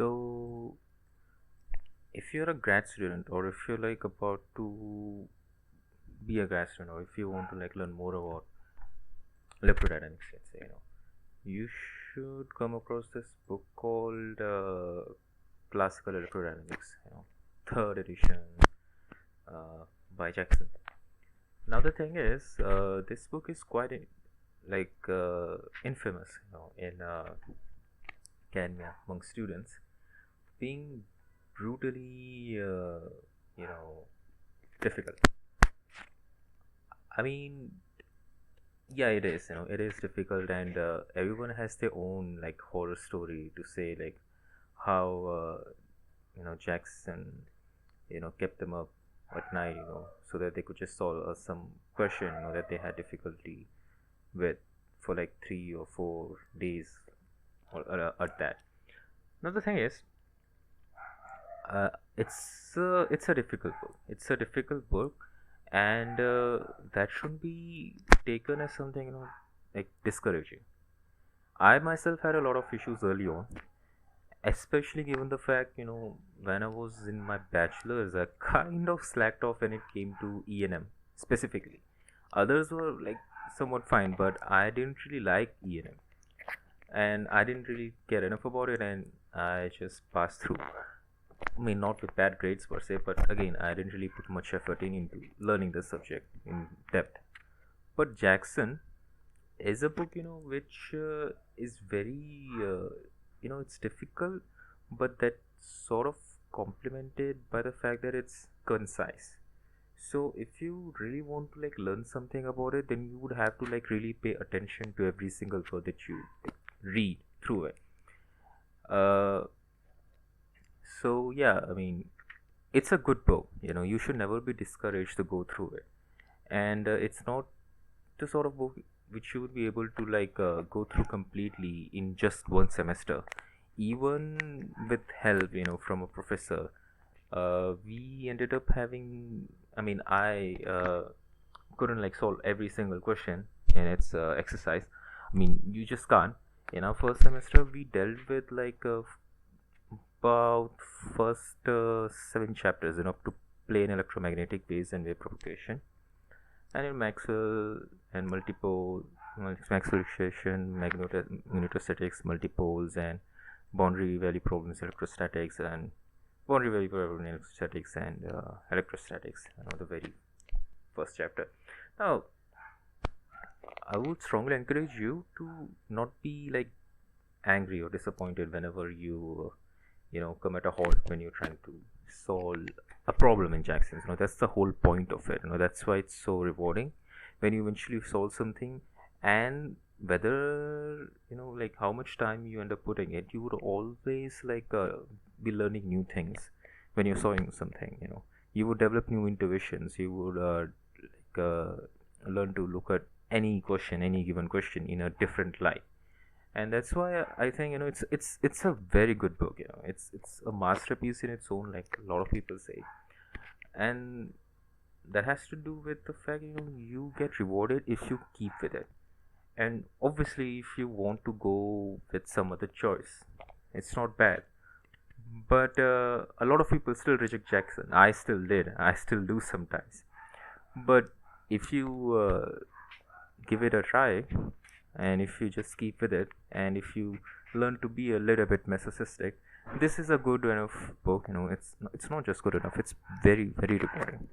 So, if you're a grad student, or if you're like about to be a grad student, or if you want to like learn more about electrodynamics, let's say, you should come across this book called Classical Electrodynamics, third edition, by Jackson. Now the thing is, this book is quite infamous, in academia among students, being brutally, difficult. I mean, yeah, it is. It is difficult, and everyone has their own like horror story to say, like how Jackson, kept them up at night, so that they could just solve some question, that they had difficulty with for like 3 or 4 days, or at that. Now the thing is, it's a difficult book. It's a difficult book, and that shouldn't be taken as something like discouraging. I myself had a lot of issues early on, especially given the fact when I was in my bachelor's, I kind of slacked off when it came to E&M specifically. Others were like somewhat fine, but I didn't really like E&M, and I didn't really care enough about it, and I just passed through. I mean, not with bad grades per se, but again, I didn't really put much effort into learning the subject in depth. But Jackson is a book, which is very, it's difficult, but that sort of complemented by the fact that it's concise. So if you really want to like learn something about it, then you would have to like really pay attention to every single word that you read through it. So yeah, I mean, it's a good book. You should never be discouraged to go through it, and it's not the sort of book which you would be able to like go through completely in just one semester. Even with help, from a professor, we ended up having. I mean, I couldn't like solve every single question in its exercise. I mean, you just can't. In our first semester, we dealt with like about first 7 chapters, to plane electromagnetic waves and wave propagation, and in Maxwell and Maxwell equation, magnetostatics, multipoles, and boundary value problems, electrostatics, and boundary value problem electrostatics, and electrostatics. The very first chapter. Now, I would strongly encourage you to not be like angry or disappointed whenever you come at a halt when you're trying to solve a problem in Jackson's. That's the whole point of it. That's why it's so rewarding when you eventually solve something, and whether like how much time you end up putting it, you would always like be learning new things when you're solving something. You would develop new intuitions. You would learn to look at any given question in a different light, and that's why I think it's a very good book. It's a masterpiece in its own, like a lot of people say, and that has to do with the fact you get rewarded if you keep with it. And obviously, if you want to go with some other choice, it's not bad. But a lot of people still reject Jackson. I still did. I still do sometimes. But if you give it a try, and if you just keep with it, and if you learn to be a little bit masochistic, this is a good enough book. It's not just good enough, it's very, very rewarding.